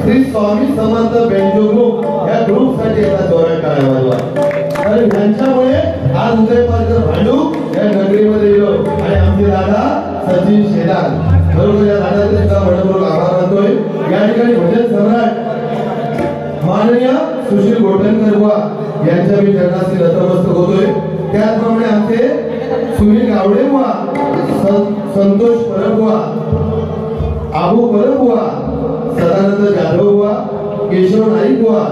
Shri Swami Samarth banjo group या group साठी आता जोरात टाळ्या वाजवा. कारण यांच्यामुळे आज उदय पालकर भांडू या नगरीमध्ये गेलो आणि आमचे दादा सचिन शेलार बरोबर या दादाचे सुद्धा मनपूर्वक आभार मानतोय. या ठिकाणी भजन सम्राट माननीय सुशील गोटणकर बुवा यांच्या मी चरणाशी नतमस्तक होतोय. त्याचप्रमाणे आमचे सुनील गावडे बुवा, संतोष परब बुवा, आबू परब बुवा, सदानंद जाधव बुवा, केशव नाईक बुवा,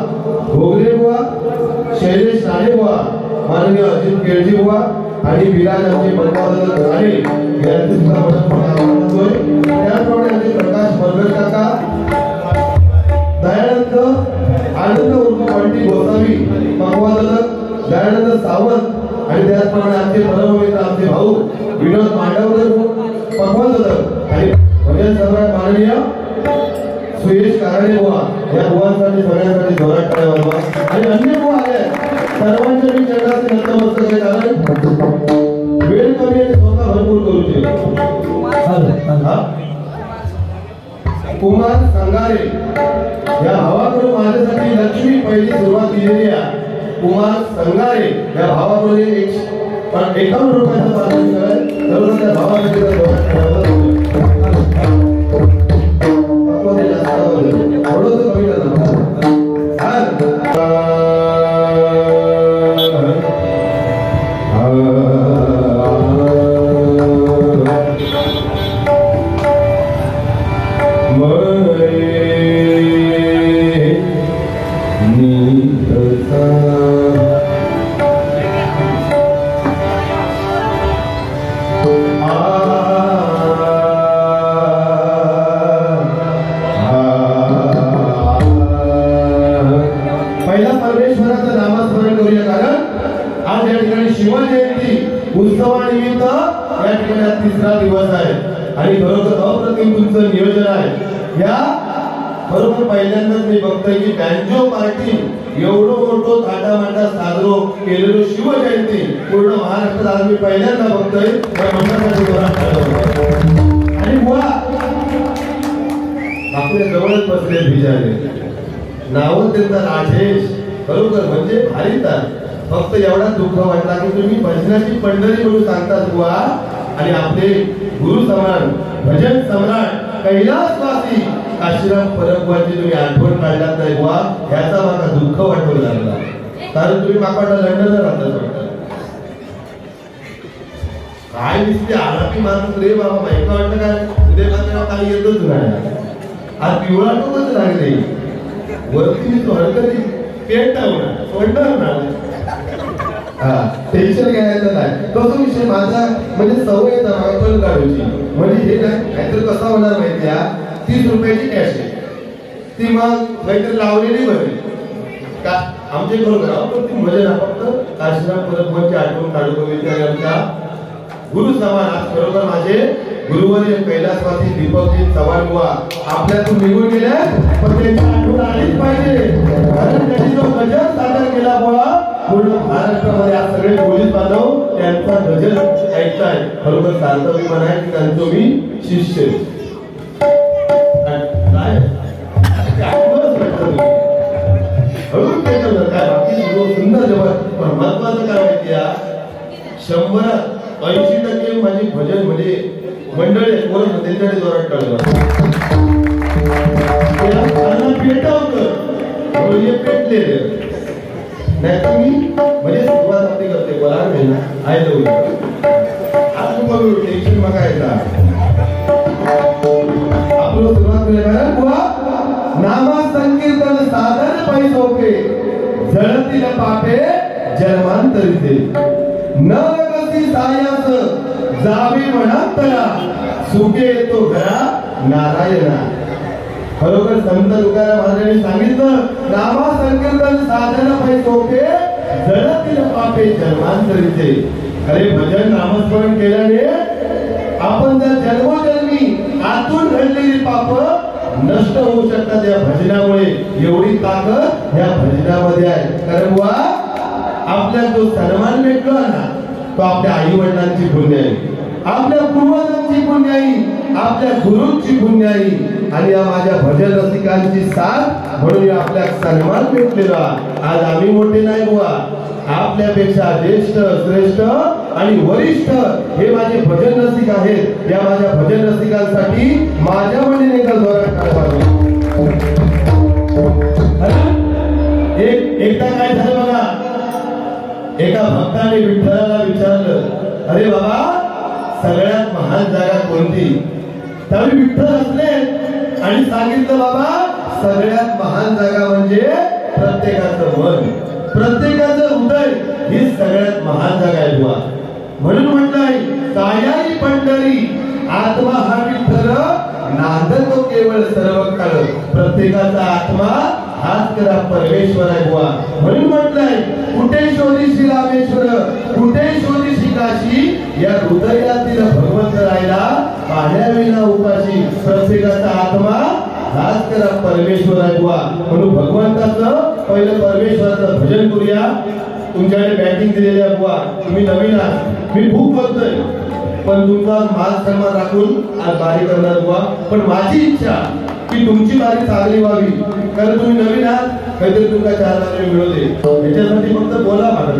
भोगरे बुवा, शैलेश राणे बुवा, माननीय अजित केळजी बुवा आणि विराज आमचे मनपादाला राणे यांचे सुद्धा मनपूर्वक आभार मानतोय. त्याचप्रमाणे आमचे प्रकाश मरगट काका, दयानंद आनंद उर्फ पंडित गोसावी मकवादक, दयानंद सावंत आणि त्याचप्रमाणे आमचे परममित्र आमचे भाऊ विनोद मांडवकर मकवादक आणि भजन सम्राट माननीय सुयश कारणे बुवा या बुवांसाठी सगळ्यांसाठी जोरात टाळ्या वाजवा. आणि अन्य बुवा आले सर्वांच्या मी चरणाचे नतमस्तक आहे. कारण वेळ कमी आणि स्वतः भरपूर करूचे. कुमार संगारे या भावाकडून माझ्यासाठी लक्ष्मी पहिली सुरुवात दिलेली आहे. कुमार संगारे या भावाकडून 51 रुपयाचं पालन करेल. तर त्या भावासाठी थोडंसं कमी करणार. उत्सवानिमित्त या ठिकाणी तिसरा दिवस आहे आणि खरोखर अप्रतिम तुमचं नियोजन आहे. या बरोबर पहिल्यांदाच मी बघतोय की बँजो पार्टी एवढं मोठं थाटामाटा साजरो केलेलो शिवजयंती पूर्ण महाराष्ट्रात आज मी पहिल्यांदा बघतोय. आणि बुवा आपल्या जवळच बसले भिजाले नाव त्यांचा राजेश बरोबर म्हणजे भारीतात. फक्त एवढा दुःख वाटला की तुम्ही भजनाची पंढरी म्हणून सांगतात बुवा आणि आपले गुरु सम्राट भजन सम्राट कैलासवासी काशीराम परब बुवाची तुम्ही आठवण काढलात नाही बुवा. ह्याचा मला दुःख वाटू लागला. कारण तुम्ही मापाटा लंडनला राहतात वाटतं. काय दिसते आलापी माणूस रे बाबा माहिती वाटतं काय उद्या मात्र काही येतच नाही. आज पिवळा टोकच लागले वरती तो हरकती पेट टाकणार टेन्शन घ्यायचं नाही. तो विषय माझा म्हणजे सवय पण काढूची म्हणजे हे नाही काहीतरी कसा होणार माहिती आहे. 30 रुपयाची कॅश आहे ती मग काहीतरी लावलेली बरी का आमचे बरोबर पण ती मजा ना फक्त काशीराम परब म्हणजे आठवण काढू बघितली. आमच्या गुरु समान आज बरोबर माझे गुरुवर्य कैलासवासी दीपकजी चव्हाण बुवा आपल्यातून निघून गेले पण त्यांची आठवण आलीच पाहिजे. कारण त्यांनी जो गजर सादर केला बुवा पूर्ण महाराष्ट्रामध्ये आज सगळे पोलीस बांधव त्यांचा गजर ऐकताय. खरोखर सांगतो मी म्हणाय की त्यांचं मी शिष्य काय बाकी सुंदर जबरदस्त. पण महत्वाचं काय माहिती आहे 100-80% माझी भजन म्हणजे मंडळी त्यांच्याकडे जोरात टाळलं पेटले नाही तुम्ही म्हणजे सुरुवात आपली करते बोला आहे जाऊ आज तुम्हाला टेन्शन मग आपलं सुरुवात केलं नामा संकीर्तन साधन पैसोपे जळतील पापे जन्मांतरीचे न कशी सायास जावे म्हणातला सुखे येतो घरा नारायणा. खरोखर संत तुकाराम महाराजांनी सांगितलं नामा संकीर्तन साधन पैसोपे जळतील पापे जन्मांतरीचे. अरे भजन नामस्मरण केल्याने आपण जर जन्मोजन्मी आतून घडलेली पाप नष्ट होऊ शकतात. या भजनामुळे एवढी ताकद या भजनामध्ये आहे. कारण आपल्या जो सन्मान भेटलो ना तो आपल्या आई वडिलांची पुण्य आहे. आपल्या पूर्वजांची पुण्याई, आपल्या गुरूंची पुण्याई आणि या माझ्या भजन रसिकांची साथ म्हणून आपल्या सन्मान भेटलेला. आज आम्ही मोठे नाही बुवा, आपल्यापेक्षा ज्येष्ठ श्रेष्ठ आणि वरिष्ठ हे माझे भजन रसिक आहेत. या माझ्या भजन रसिकांसाठी माझ्या मनाने एकदा जोरात टाळ्या. एकदा काय झालं बघा, एका भक्ताने विठ्ठलाला विचारलं, अरे बाबा सगळ्यात महान जागा कोणती? त्यावेळी विठ्ठल असले आणि सांगितलं, बाबा सगळ्यात महान जागा म्हणजे प्रत्येकाचं मन, प्रत्येकाचं हृदय ही सगळ्यात महान जागा आहे बुवा. म्हणून म्हटलंय कायारी पंढरी आत्मा हा विठ्ठल नांदतो केवळ सर्व काळ. प्रत्येकाचा आत्मा हाच करा परमेश्वर आहे बुवा. म्हणून म्हटलंय कुठे शोधीशी रामेश्वर, कुठे शोधीशी काशी, या हृदयातील भगवंत राहिला पाण्याविना उपाशी. प्रत्येकाचा आत्मा हाच करा परमेश्वर आहे बुवा. म्हणून भगवंताचं पहिलं परमेश्वराचं भजन करूया. तुमच्याकडे बॅटिंग दिलेली आहे बुवा, तुम्ही नवीन आहात, मी खूप बोलतोय पण तुमचा मान सन्मान राखून आज बारी करणार बुवा. पण माझी इच्छा की तुमची बारी चांगली व्हावी, कारण तुम्ही नवीन आहात, काहीतरी तुमचा 4 लाख मिळू दे. याच्यासाठी फक्त बोला मला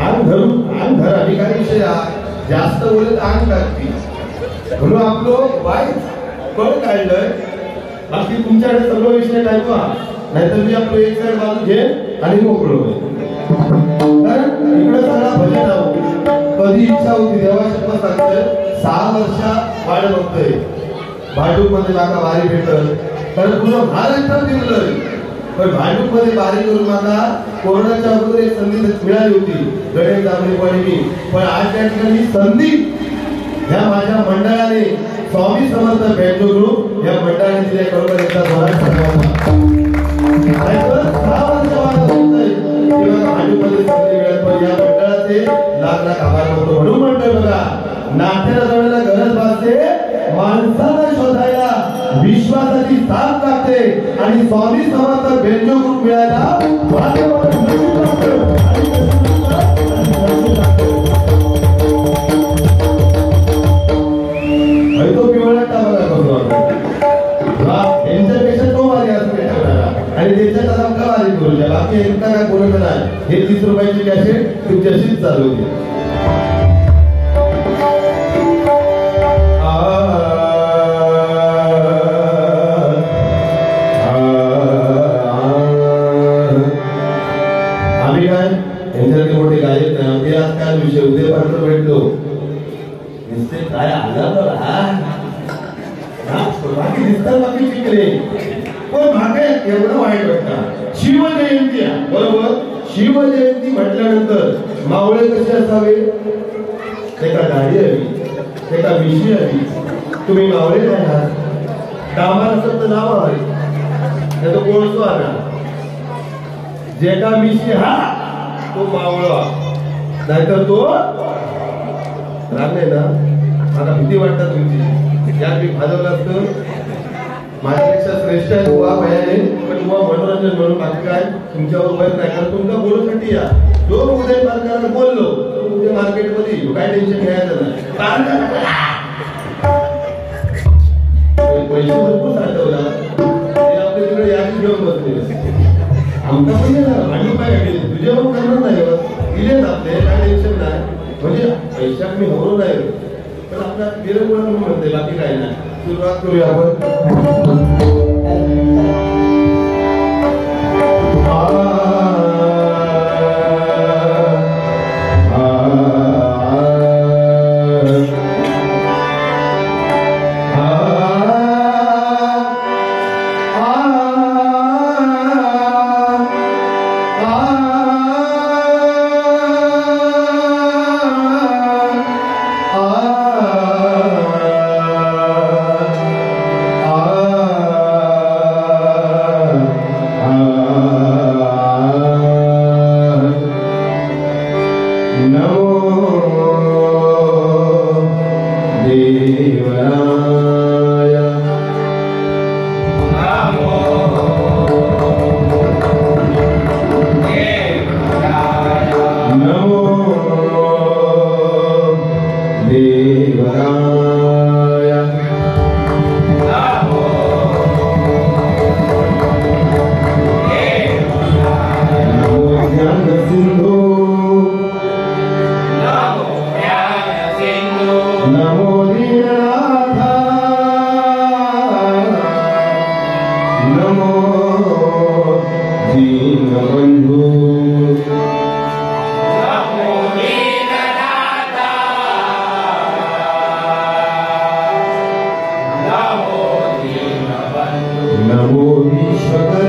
अंग धर आणि काही विषय जास्त बोलत अंग टाकती. म्हणून आपलं वाईट बळ काढलंय. बाकी तुमच्याकडे सगळं विषय काय बुवा, नाहीतर मी आपलं एक साईड बाजू घे आणि मोकळं होईल. कारण इकडे सगळा भजन आहो. कधी इच्छा होती देवाशप्पा सांगतोय 6 वर्षात वाढ बघतोय भांडूप मध्ये माका वारी भेटल, कारण तुला महाराष्ट्रात दिलंय. पण भांडूप मध्ये वारी करून मला कोरोनाच्या अगोदर एक संधी मिळाली होती, गणेश दामले मी. पण आज त्या ठिकाणी संधी ह्या माझ्या मंडळाने स्वामी समर्थ बँजो ग्रुप या मंडळाने दिले. बरोबर एकदा जोरात सांगा. 6 वर्ष वाढ होतंय तेव्हा भांडूप मध्ये संधी मिळत, पण या मंडळाचे लाख लाख आभार मानतो. म्हणून म्हणतोय बघा, नाट्याला जाण्याला गरज भासते, माणसाला शोधायला विश्वासाची साथ लागते आणि स्वामी समर्थ बँजो ग्रुप मिळायला तो पिवळा टाकला त्यांच्यापेक्षा तो वारी असते आणि त्याच्या का वारी करू द्या. बाकी एकटा काय बोलत नाही. हे 30 रुपयाची कॅसेट तुमच्याशीच चालू होती. आम्ही काय यांच्याकडे मोठे गायक नाही. आम्ही आज काय विषय उद्यापर्यंत भेटलो दिसते काय आला बाकी दिसतात, बाकी शिकले. पण मागे एवढं वाईट वाटतं. शिवजयंती बरोबर, शिवजयंती म्हटल्यानंतर मावळे कसे असावे? एका गाडी हवी, एका मिशी हवी. तुम्ही मावळे नाही आहात, डांबर असत तर नाव हवे, त्याचा कोळसो आला. जे का मिशी हा तो मावळा, नाहीतर तो राग ना. मला भीती वाटतं तुमची. यात मी भाजवलं असतं माझ्यापेक्षा श्रेष्ठ आहे बुवा भयाने, पण बुवा मनोरंजन म्हणून बाकी काय तुमच्यावर वैर नाही. कारण तुमचा बोलण्यासाठी या जो उदय पालकांना बोललो उद्या मार्केटमध्ये काय टेन्शन घ्यायचं नाही. पैसे भरपूर साठवला ते आपल्या तिकडे यादी घेऊन बसले. आमचा पण भांडू काय तुझे पण करणार नाही दिले ना आपले, काय टेन्शन नाही. म्हणजे पैशात मी हवरो नाही, पण आपल्या विरंगुळा म्हणून म्हणते, बाकी काय नाही. सुरुवात करूया आपण. नमो दीनबंधू नमो विश्वकर्त्या नमो विश्वपाल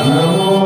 नमो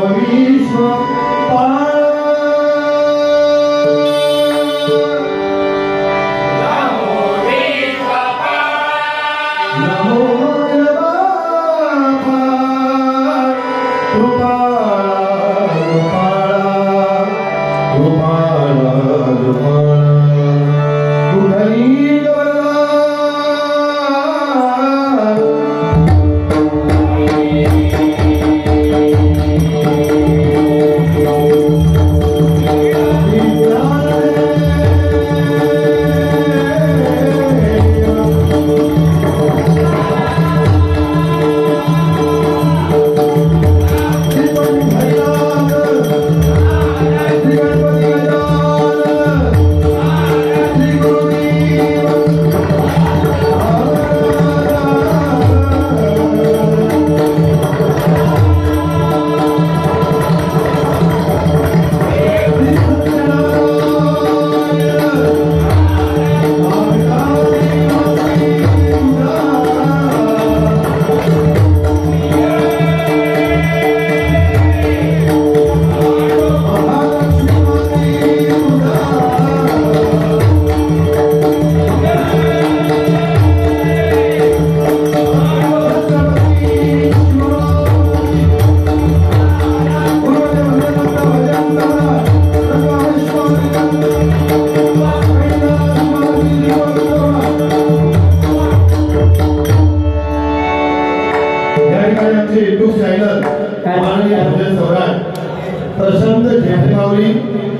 प्रशांत झेंडेमावळी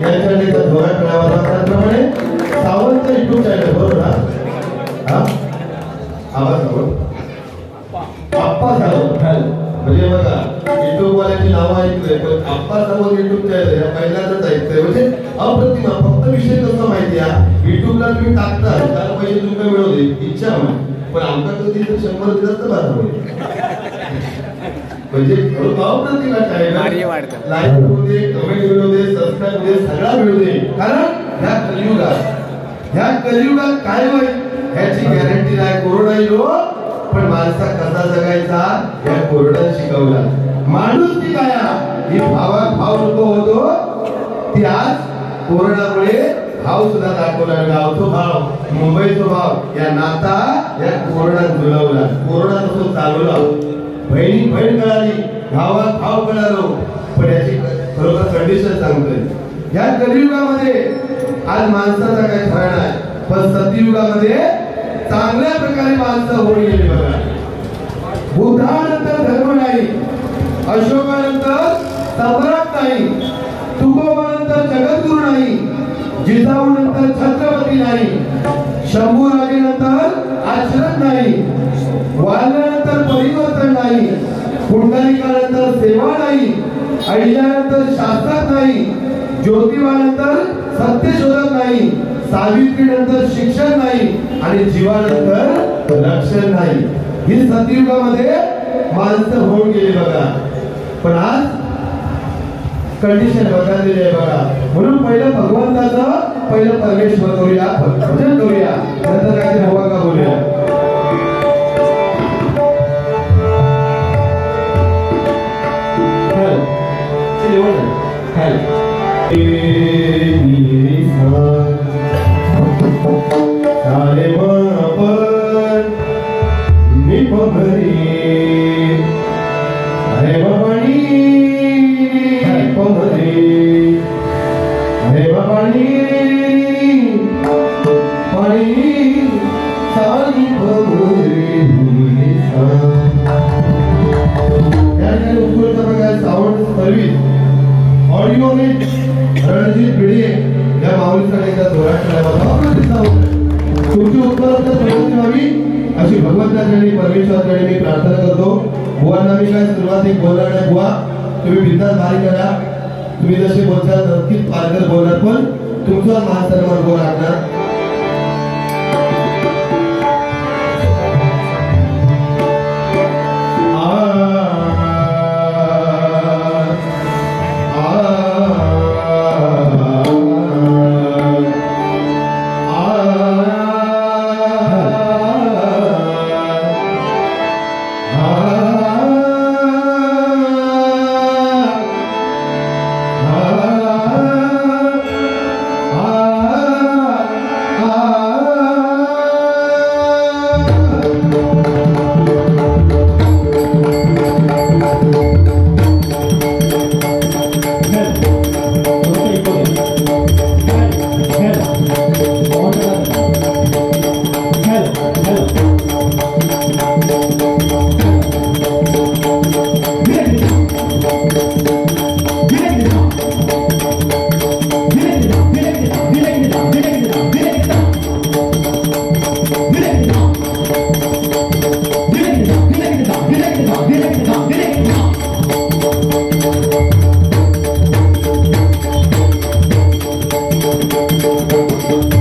यांच्या धोरण कळावा त्याप्रमाणे सावंत युट्यूब चॅनल बरोबर हा आवाज आप्पा सावंत म्हणजे बघा युट्यूब वाल्याची नावं ऐकलंय पण आप्पा सावंत युट्यूब चॅनल या पहिल्यांदाच ऐकतोय म्हणजे अप्रतिम. फक्त विषय कसा माहिती आहे युट्यूबला तुम्ही टाकता त्याला पैसे तुम्ही मिळवू दे इच्छा म्हणून पण आमका कधी 100 दिलाच तर बाजार होईल म्हणजे अप्रतिम आहे. लाईक मिळू दे कमेंट मिळू दे सबस्क्राईब मिळू दे सगळा मिळू दे कारण ह्या कलियुगात काय होईल ह्याची गॅरंटी नाही. कोरोना येलो पण माणसा कसा जगायचा या कोरोना शिकवला. माणूस ती काय ही भाव नको होतो ती आज कोरोनामुळे भाव सुद्धा दाखवला. गावतो भाव मुंबईचा भाव या नाता या कोरोनात जुळवला. कोरोना तसं चालवला बहिणी बहीण कळाली भावात भाव कळालो पण याची खरोखर कंडिशन सांगतोय या कलियुगामध्ये आज माणसाचा काही खरा नाही पण सतयुगामध्ये चांगल्या प्रकारे माणसं होऊन गेली. बघा बुद्धानंतर धर्म नाही, अशोकानंतर सम्राट नाही, तुकोबानंतर जगद्गुरु नाही, जिजाऊनंतर छत्रपती नाही, शंभूराजेनंतर आचरण नाही, वाल्यानंतर परिवर्तन नाही, पुंडलिकानंतर सेवा नाही, अहिल्यानंतर शास्त्रात नाही, ज्योतिबानंतर सत्यशोधक नाही, सावित्रीनंतर शिक्षण नाही आणि जीवानंतर रक्षण नाही. ही सतयुगामध्ये माणसं होऊन गेली बघा पण आज कंडिशन बदललेली आहे बघा. म्हणून पहिलं भगवंताचं पहिलं परमेश्वर करूया भजन करूया नंतर काय भगवान बोलूया. सारे पण मी पमरी अरे बाबाणी पमरी अरे बाबाणी पाणी सारी पमरी उत्कृष्ट प्रकार साऊंड सर्व्हिस ऑडिओ ने रणजित भिडे या माऊलीकडे एकदा धोरण तुमची उपलब्ध प्रगती व्हावी अशी भगवंताकडे परमेश्वराकडे मी प्रार्थना करतो. बुवांना मी काय सुरुवात एक बोलणार नाही. बुवा तुम्ही बिंदास बारी करा तुम्ही जसे बोलता नक्कीच पारकर बोलणार पण तुमचा महासन्मान बोल राखणार. आहे